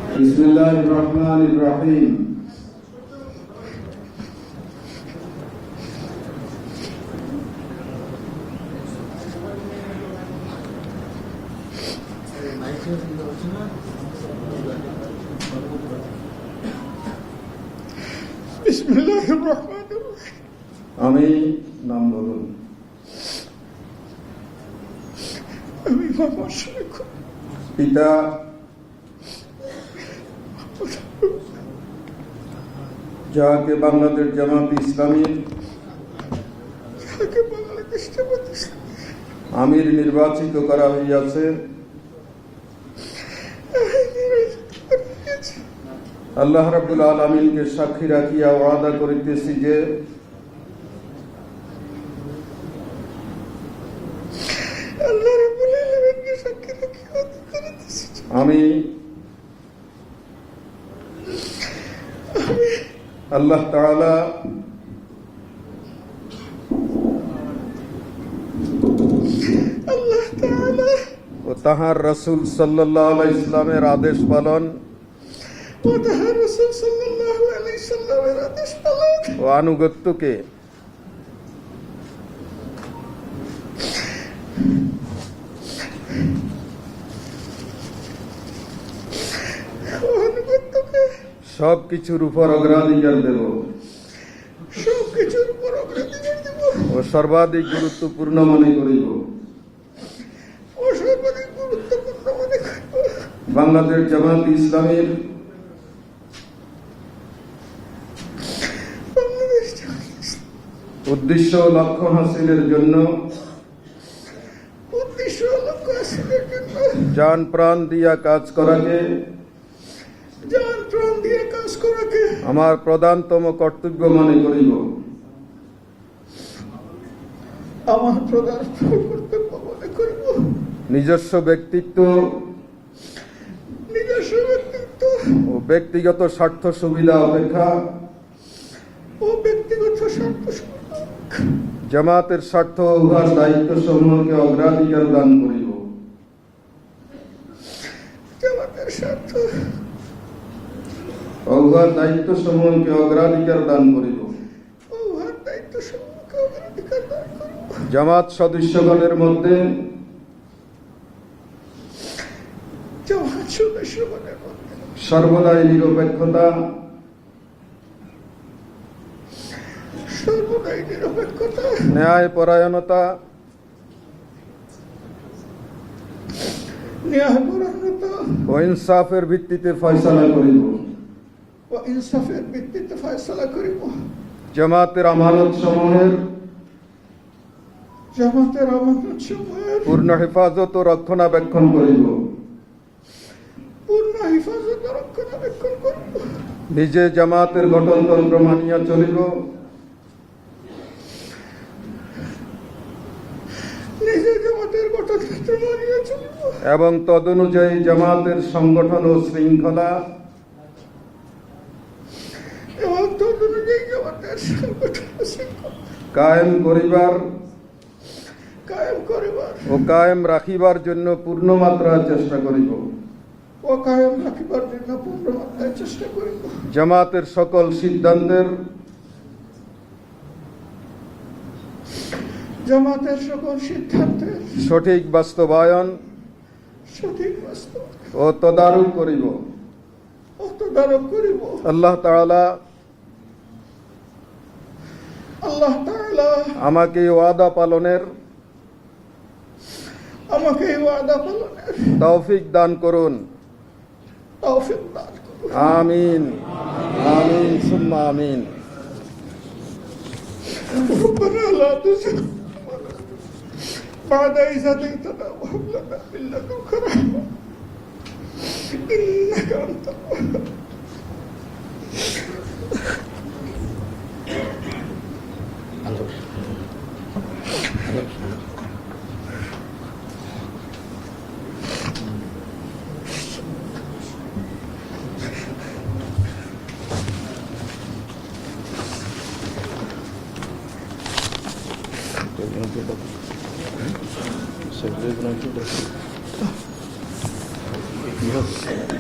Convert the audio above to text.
بسم الله الرحمن الرحيم بسم الله الرحمن الرحيم আমি নাম বলুন। আমি মোহাম্মদ শরীফ পিতা যাকে বাংলাদেশ জামাত ইসলামী যাকে বাংলাদেশ জামাত ইসলামী আমির নির্বাচিত করা হইয়াছে, আল্লাহ রাব্বুল আলামিনকে সাক্ষী রাখিয়া ওয়াদা করিতেছি যে আল্লাহ রাব্বুল আলামিনকে সাক্ষী রেখে ওয়াদা করিতেছি যে আমি আল্লাহ তাআলা আল্লাহ তাআলা ও তাহার রাসূল সাল্লাল্লাহু আলাইহি সাল্লামের আদেশ পালন ও তাহার রাসূল সাল্লাল্লাহু আলাইহি সাল্লামের আদেশ পালন ও আনুগত্যকে ও অনুগত্যকে সবকিছুর উপর অগ্রাধিকার দেব সবকিছুর উপর অগ্রাধিকার দেব ও সর্বাধিক গুরুত্বপূর্ণ মনে করিব ও সর্বাধিক গুরুত্বপূর্ণ মনে করব বাংলাদেশ জামাত ইসলামীর বাংলাদেশ জামাত ইসলামী উদ্দেশ্য ও লক্ষ্য হাসিলের জন্য উদ্দেশ্য ও লক্ষ্য হাসিলের জন্য জান প্রাণ দিয়া কাজ করাকে জান প্রাণ দিয়ে কাজ করাকে আমার প্রধানতম কর্তব্য মনে করিব। আমার প্রধান কর্তব্য মনে করব। নিজস্ব ব্যক্তিত্ব নিজস্ব ব্যক্তিত্ব ও ব্যক্তিগত স্বার্থ সুবিধা অপেক্ষা ও ব্যক্তিগত স্বার্থ সুবিধা জামাতের স্বার্থ ও উহার দায়িত্ব সমূহকে অগ্রাধিকার দান করিব। জামাতের স্বার্থ ও উহার দায়িত্ব সমূহকে অগ্রাধিকার দান করিব। ও উহার দায়িত্ব সমূহকে অগ্রাধিকার দান করব। জামাত সদস্যগণের মধ্যে জামাত সদস্যগণের মধ্যে সর্বদাই নিরপেক্ষতা সর্বদাই নিরপেক্ষতা ন্যায় পরায়ণতা ন্যায়পরায়ণতা ও ইনসাফের ভিত্তিতে ফয়সালা করিব। ও ইনসাফের ভিত্তিতে ফয়সালা করিব। জামাতের আমানত সমূহের জামাতের আমানত সমূহের পূর্ণ হেফাজত ও রক্ষণাবেক্ষণ করিব। পূর্ণ হেফাজত ও রক্ষণাবেক্ষণ করিব। নিজে জামাতের গঠনতন্ত্র মানিয়া চলিব নিজে জামাতের গঠনতন্ত্র মানিয়া চলিব এবং তদনুযায়ী জামাতের সংগঠন ও শৃঙ্খলা এবং তদনুযায়ী জামাতের সংগঠন ও শৃঙ্খলা কায়েম করিবার কায়েম করিবার ও কায়েম রাখিবার জন্য পূর্ণমাত্রার চেষ্টা করিব। ও কায়েম রাখিবার জন্য পূর্ণ মাত্রায় চেষ্টা করিব। জামাতের সকল সিদ্ধান্তের জামাতের সকল সিদ্ধান্তের সঠিক বাস্তবায়ন সঠিক বাস্তবায়ন ও তদারক করিব। ও তদারক করিব। আল্লাহ তাআলা আল্লাহ তাআলা আমাকে এই ওয়াদা পালনের আমাকে এই ওয়াদা পালনের তৌফিক দান করুন। তৌফিক দান করুন। আমিন আমিন সুম্মা আমিন। ربنا لا تزغ بعد إذ هديتنا وهب لنا من لدنك رحمة إنك أنت الوهاب Yes.